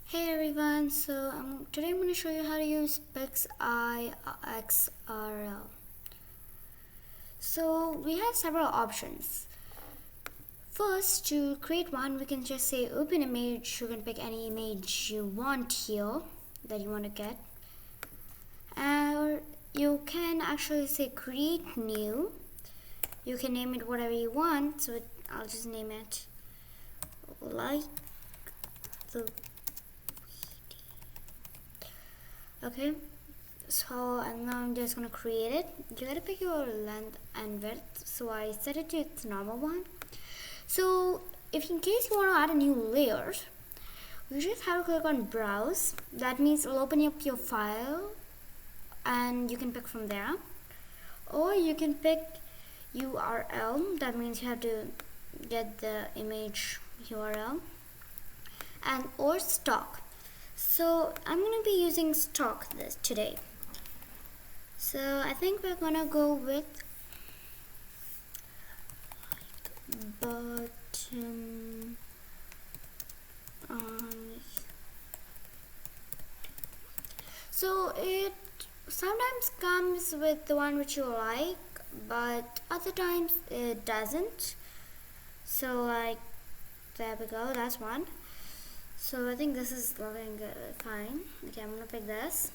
Hey everyone, today I'm going to show you how to use PIXLR. So we have several options. First, to create one, we can just say open image. You can pick any image you want here that you want to get. Or you can actually say create new. You can name it whatever you want. I'll just name it like the okay, and now I'm just gonna create it. You gotta pick your length and width, so I set it to its normal one. So if in case you want to add a new layer, you just have to click on browse. That means it'll open up your file and you can pick from there, or you can pick URL. That means you have to get the image URL, and or stock. So I'm going to be using stock this today. So I think we're going to go with button on. So it sometimes comes with the one which you like, but other times it doesn't. So there we go, that's one. So I think this is looking good, fine. Okay, I'm gonna pick this,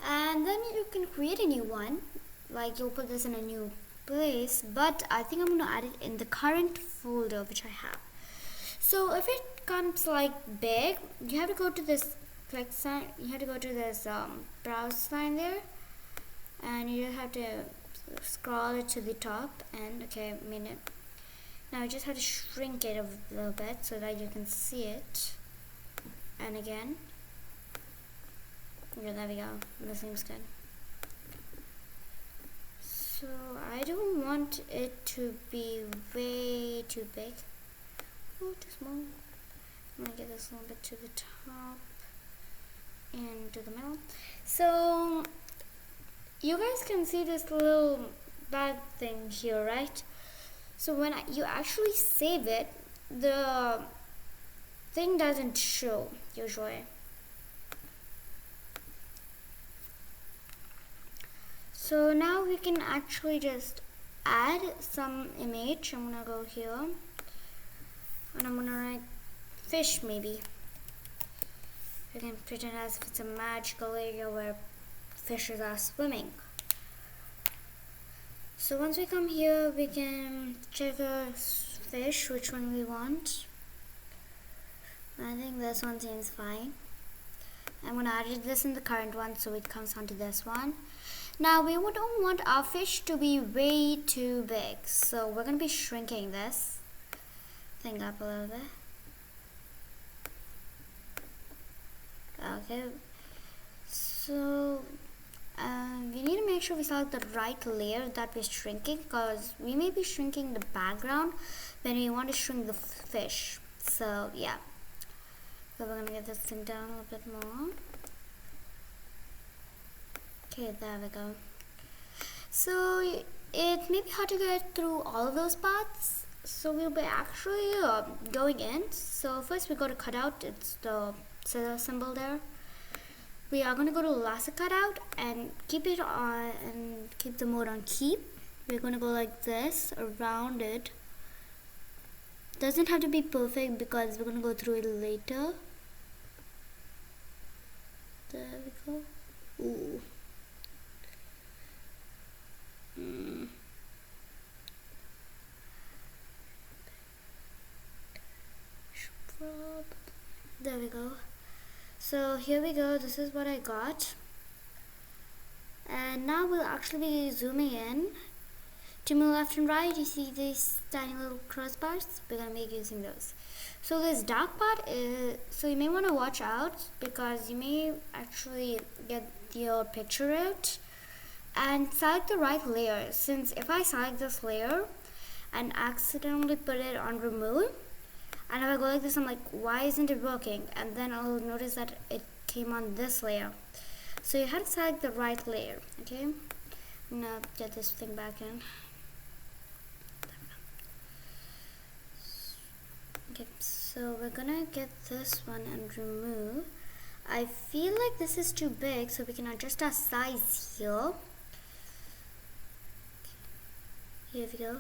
and then you can create a new one. Like you'll put this in a new place, but I think I'm gonna add it in the current folder which I have. So if it comes like big, you have to go to this click sign. You have to go to this browse sign there, and you have to scroll it to the top. And okay, now you just have to shrink it a little bit so that you can see it. And again, yeah, there we go. This seems good. So I don't want it to be way too big. Oh, too small. I'm gonna get this a little bit to the top and to the middle. So you guys can see this little bag thing here, right? So when you actually save it, the thing doesn't show usually. So now we can actually just add some image. I'm gonna go here and I'm gonna write fish maybe. You can pretend as if it's a magical area where fishes are swimming. So once we come here, we can check a fish, which one we want. I think this one seems fine. I'm going to add this in the current one so it comes onto this one. Now we don't want our fish to be way too big, so we're going to be shrinking this thing up a little bit. Okay, so we need to make sure we select the right layer that we're shrinking, because we may be shrinking the background when we want to shrink the fish. So yeah. So we're gonna get this thing down a little bit more. Okay, there we go. So it may be hard to get through all of those parts. So we'll be actually going in. So first we go to cutout. It's the scissor symbol there. We are gonna go to lasso cutout and keep it on and keep the mode on keep. We're gonna go like this around it. Doesn't have to be perfect because we're gonna go through it later. There we go. Ooh. There we go. So here we go. This is what I got. And now we'll actually be zooming in. To move left and right, you see these tiny little crossbars. We're gonna be using those. So this dark part is, so you may want to watch out because you may actually get your picture out, and select the right layer. Since if I select this layer and accidentally put it on remove, and if I go like this, I'm like, why isn't it working? And then I'll notice that it came on this layer. So you have to select the right layer. Okay, I'm gonna get this thing back in. Okay, So we're gonna get this one and remove. I feel like this is too big, so we can adjust our size here. Here we go.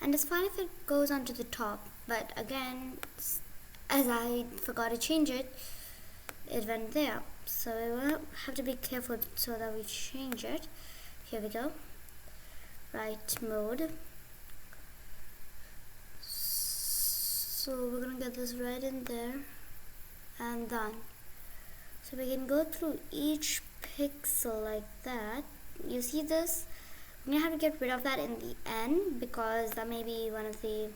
And it's fine if it goes onto the top, but again, as I forgot to change it, it went there. So we will have to be careful so that we change it. Here we go. Right mode. So we're gonna get this right in there and done. So we can go through each pixel like that. You see this? I'm gonna have to get rid of that in the end because that may be one of the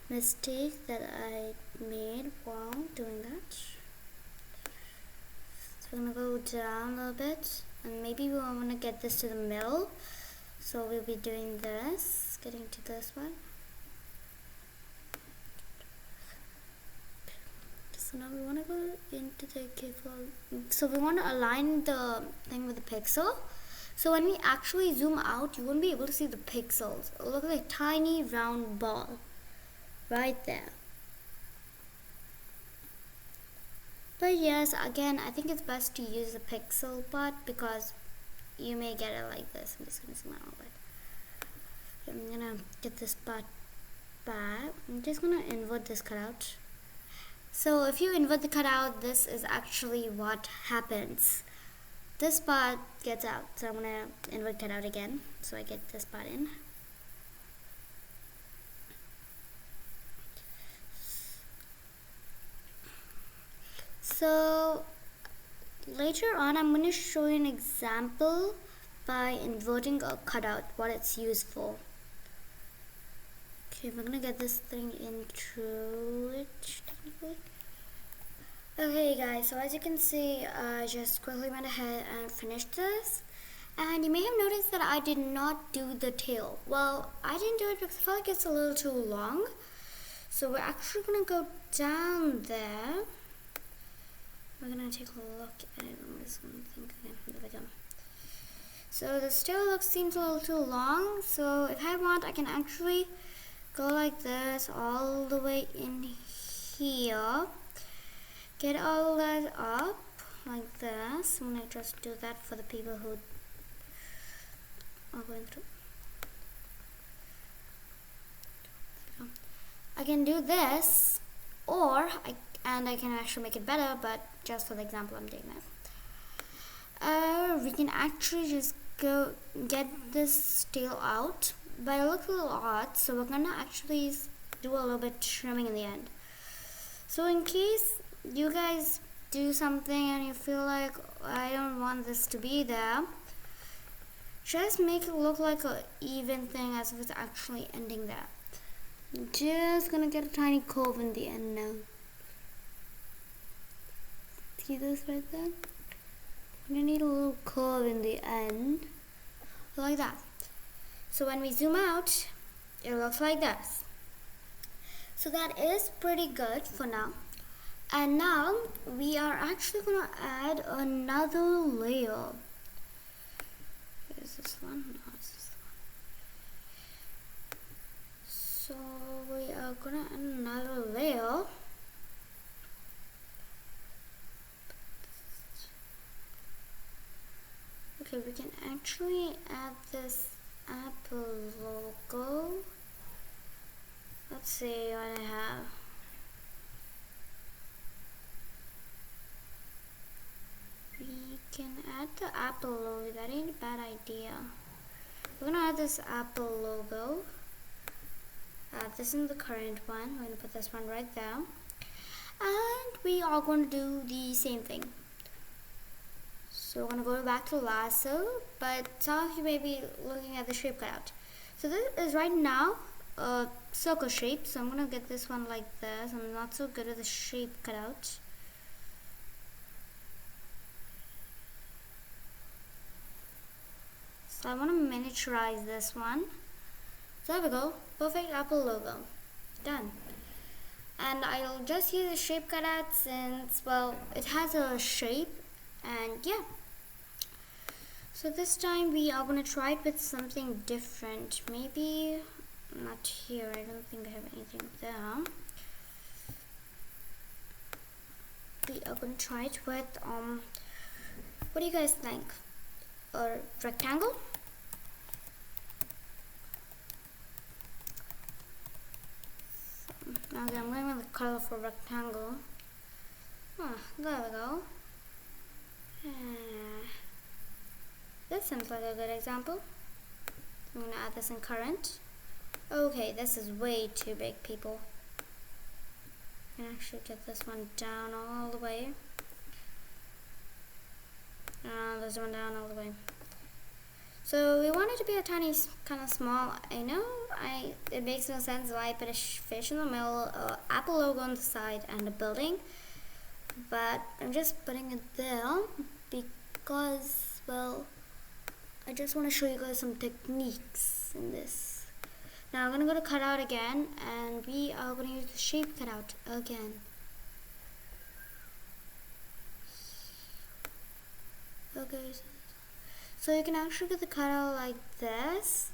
mistakes that I made while doing that. So we're gonna go down a little bit and maybe we want to get this to the middle. So we'll be doing this, getting to this one. So now we want to go into the careful. So we want to align the thing with the pixel. So when we actually zoom out, you won't be able to see the pixels. It'll look like a tiny round ball right there. But yes, again, I think it's best to use the pixel part because you may get it like this. I'm just going to zoom out a bit. I'm going to get this part back. I'm just going to invert this cutout. So if you invert the cutout, this is actually what happens. This part gets out, so I'm gonna invert cutout again, so I get this part in. So later on, I'm gonna show you an example by inverting a cutout, what it's used for. Okay, we're gonna get this thing into it technically. Okay guys, so as you can see, I just quickly went ahead and finished this. And you may have noticed that I did not do the tail. Well, I didn't do it because I felt like it's a little too long. So we're actually gonna go down there. We're gonna take a look at it. I'm just gonna think again. There we go. So the tail seems a little too long. So if I want, I can actually go like this all the way in here. Get all that up like this. I'm gonna just do that for the people who are going through. I can do this, or I can actually make it better, but just for the example, I'm doing that. We can actually just go get this tail out, but it looks a little odd, so we're gonna actually do a little bit trimming in the end. So in case you guys do something and you feel like I don't want this to be there, just make it look like an even thing as if it's actually ending there. I'm just gonna get a tiny curve in the end now. See this right there? I'm gonna need a little curve in the end, like that. So when we zoom out, it looks like this. So that is pretty good for now. And now we are actually gonna add another layer. Is this one? No, it's this one. So we are gonna add another layer. Okay, we can actually add this Apple logo. Let's see what I have. We can add the Apple logo. That ain't a bad idea. We're gonna add this Apple logo. This is the current one. We're gonna put this one right there. And we are going to do the same thing. So we're gonna go back to lasso, but some of you may be looking at the shape cutout. So this is right now a circle shape. So I'm gonna get this one like this. I'm not so good at the shape cutout. So I want to miniaturize this one. So there we go. Perfect Apple logo. Done. And I'll just use a shape cutout since, well, it has a shape. And yeah. So this time we are going to try it with something different. Maybe not here. I don't think I have anything there. we are going to try it with what do you guys think? A rectangle? Okay, I'm going with the colorful rectangle. There we go. This seems like a good example. I'm gonna add this in current. Okay, this is way too big, people. I can actually get this one down all the way. This one down all the way. So we want it to be a tiny, kind of small. I know it makes no sense why I put a fish in the middle, a Apple logo on the side, and a building. But I'm just putting it there because, well, I just want to show you guys some techniques in this. Now I'm going to go to cutout again, and we are going to use the shape cutout again. Okay, so you can actually get the cutout like this,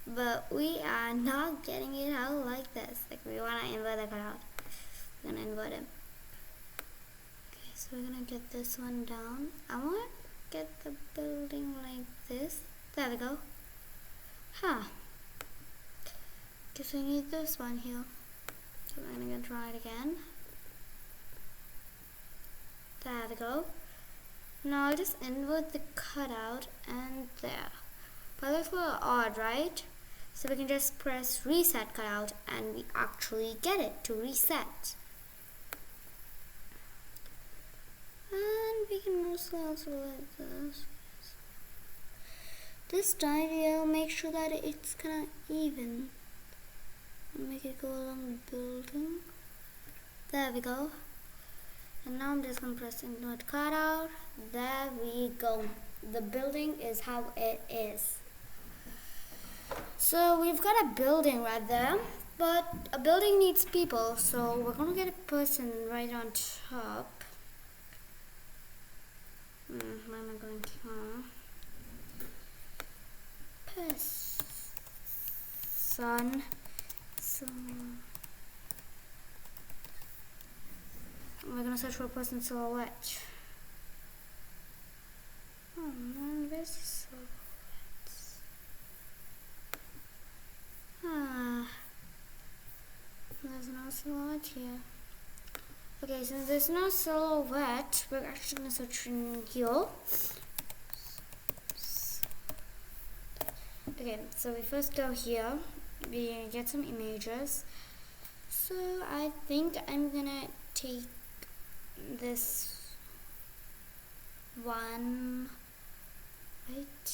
but we are not getting it out like this. Like, we want to invert the cutout. We're going to invert it. Okay, so we're going to get this one down. I want to get the building like this. There we go. Guess we need this one here. So we're going to try it again. There we go. Now I'll just invert the cutout and there. But that's a little odd, right? So we can just press reset cutout and we actually get it to reset. And we can also like this. This time we'll make sure that it's kind of even. Make it go along the building. There we go. And now I'm just going to press invert cutout. There we go. The building is how it is. So we've got a building right there, but a building needs people, so we're going to get a person right on top. Where am I going to? Person. We're going to search for person silhouette. Oh man, where's the silhouette? There's no silhouette here. Okay, since there's no silhouette, we're actually going to search in here. Okay, so we first go here. We get some images. So I think I'm going to take this one right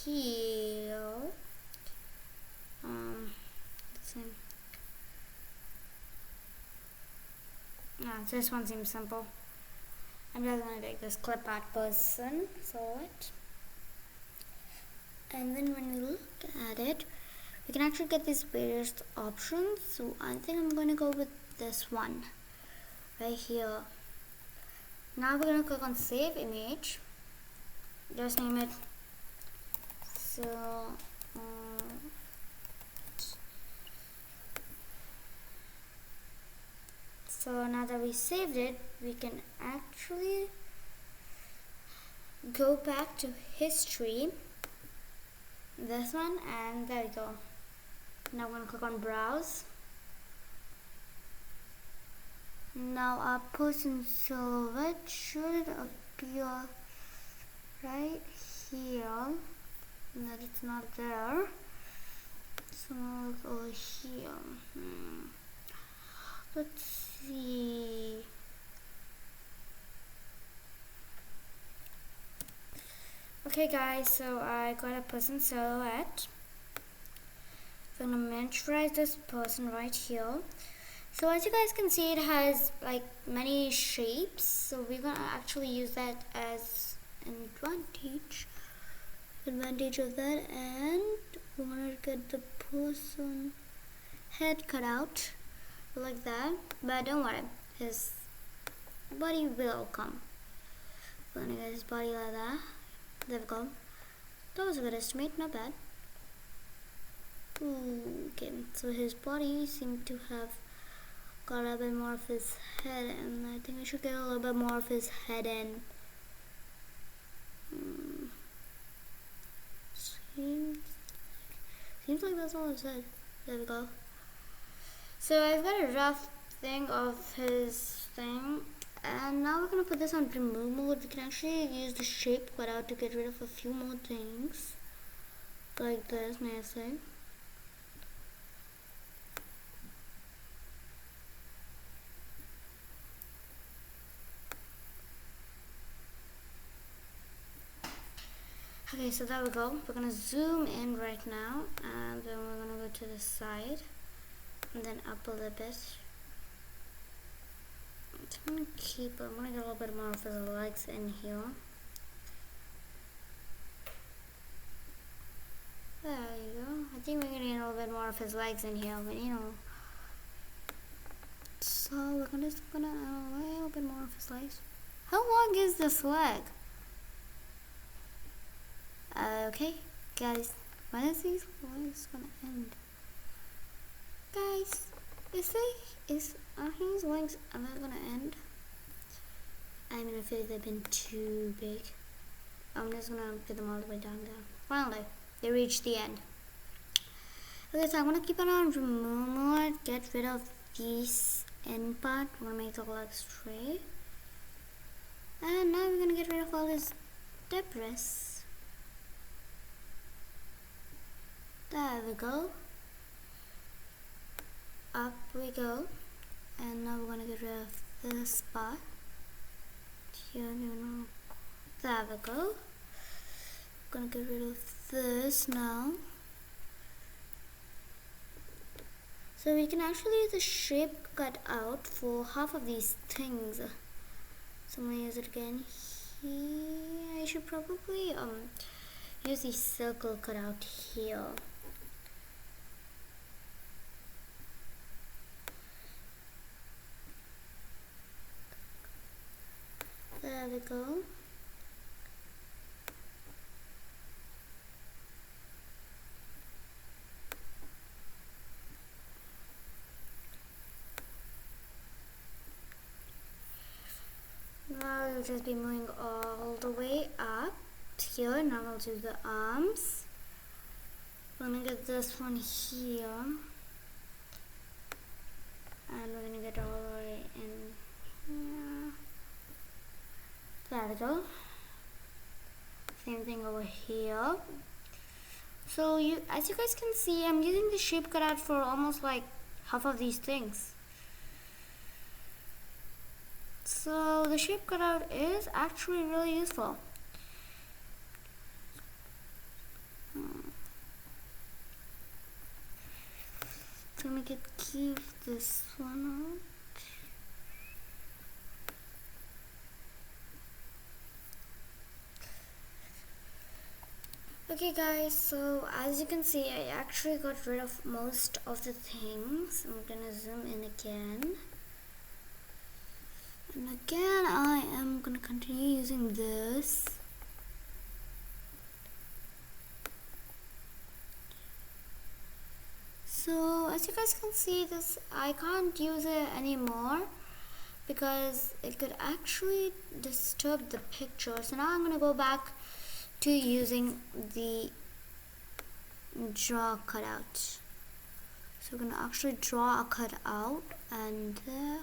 here. Let's see. This one seems simple. I'm just gonna take this clip art person silhouette, and then when we look at it, we can actually get these various options. So I think I'm gonna go with this one right here. Now we're gonna click on save image. Just name it so now that we saved it, we can actually go back to history, this one, and there we go. Now I'm gonna click on browse. Now our person silhouette should appear right here. That it's not there. So now look over here. Let's see. Okay guys, so I got a person silhouette. So I'm gonna miniaturize this person right here. So as you guys can see, it has like many shapes, so we're gonna actually use that as an advantage of that, and we want to get the person head cut out like that, but don't worry, his body will come. We're gonna get his body like that. There we go. That was a good estimate, not bad. Okay, so his body seemed to have got a little bit more of his head, and I think I should get a little bit more of his head in. Seems like that's all his head. There we go. So I've got a rough thing of his thing, and now we're gonna put this on remove mode. We can actually use the shape cutout to get rid of a few more things, like this nice thing. Okay, so there we go. We're gonna zoom in right now, and then we're gonna go to the side, and then up a little bit. I'm gonna get a little bit more of his legs in here. There you go. I think we're gonna get a little bit more of his legs in here, but you know. So we're just gonna add a little bit more of his legs. How long is this leg? Okay, guys, when is these legs gonna end? Guys, are his legs ever gonna end? I mean, I feel like they've been too big. I'm just gonna put them all the way down there. Finally, they reached the end. Okay, so I'm gonna keep it on remove mode, get rid of this end part. We're gonna make the legs straight. And now we're gonna get rid of all this debris. There we go. Up we go. And now we're gonna get rid of this spot. Here, there we go. Gonna get rid of this now. So we can actually use the shape cut out for half of these things. So I'm gonna use it again here. I should probably use the circle cut out here. There we go. Now we'll just be moving all the way up here. Now we'll do the arms. We're gonna get this one here, and we're gonna get all the way in here. There we go. Same thing over here. So as you guys can see, I'm using the shape cutout for almost like half of these things. So the shape cutout is actually really useful. So we could keep this one out. Okay guys, so as you can see, I actually got rid of most of the things. I'm gonna zoom in again. And again, I am gonna continue using this. So as you guys can see, this I can't use it anymore because it could actually disturb the picture. So now I'm gonna go back to using the draw cutout. So we're gonna actually draw a cutout, and there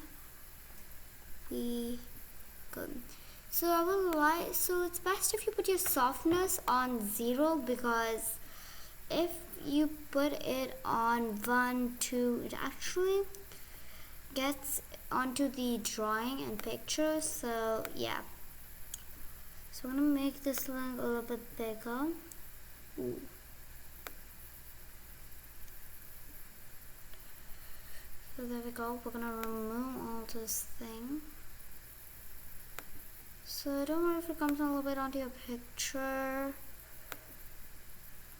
we go. So it's best if you put your softness on 0, because if you put it on 1, 2, it actually gets onto the drawing and picture. So yeah. So I'm gonna make this line a little bit bigger. Ooh. So there we go. We're gonna remove all this thing. So don't worry if it comes a little bit onto your picture.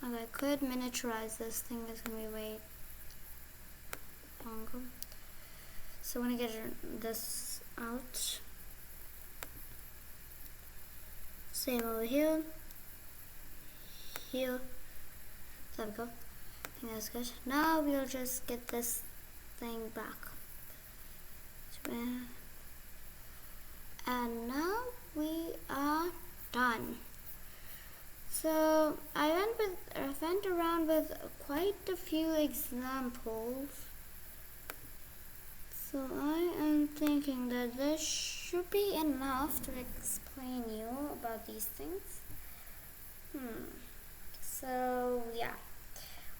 Okay, I could miniaturize this thing. It's gonna be way longer. So I'm gonna get this out. Same over here. Here. There we go. I think that's good. Now we'll just get this thing back. And now we are done. So I went around with quite a few examples. So I am thinking that this should be enough to explain you about these things. So yeah.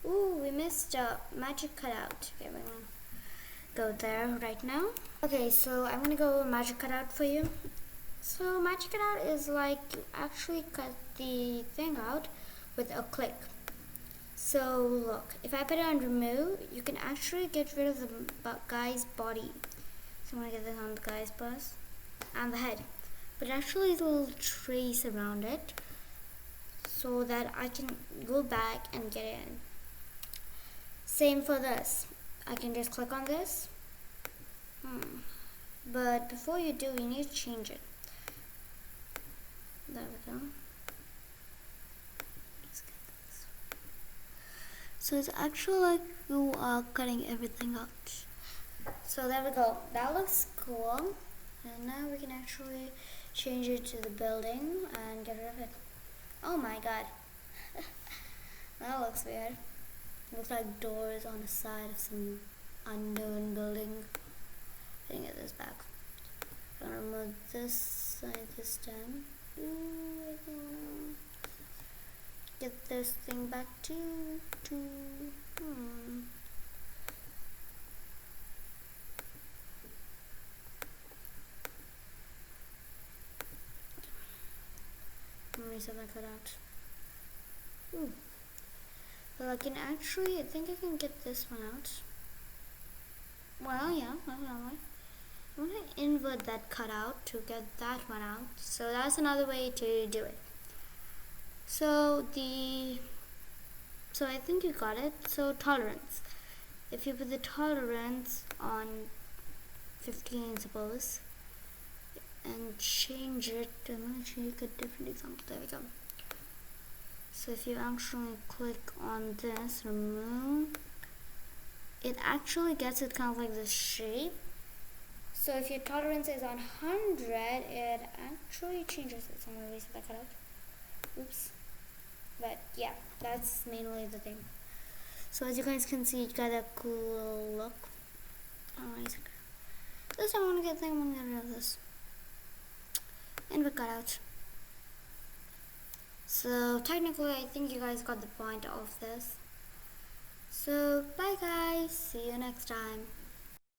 Ooh, we missed a magic cutout. Okay, we're gonna go there right now. Okay, so I'm gonna go magic cutout for you. So magic cutout is like you actually cut the thing out with a click. So look, if I put it on remove, you can actually get rid of the guy's body. So I'm gonna get this on the guy's bust and the head, but actually a little trace around it so that I can go back and get it in. Same for this. I can just click on this. But before you do, you need to change it. There we go. So it's actually like you are cutting everything out. So there we go. That looks cool. And now we can actually change it to the building and get rid of it. Oh my god. That looks weird. Looks like doors on the side of some unknown building. I can get this back. I'm gonna remove this side this time. I wanna get this thing back too. Let me reset that cutout. Well, I think I can get this one out. Well, yeah, I'm gonna invert that cutout to get that one out. So that's another way to do it. So I think you got it. So tolerance. If you put the tolerance on 15, suppose, and change it, I'm gonna take a different example. There we go. So if you actually click on this, remove, it actually gets it kind of like this shape. So if your tolerance is on 100, it actually changes it. So I'm gonna reset that cutout. Oops. But yeah, that's mainly the thing. So as you guys can see, it got a cool look. This time I'm gonna get rid of this. And we cut out. So technically, I think you guys got the point of this. So bye guys, see you next time.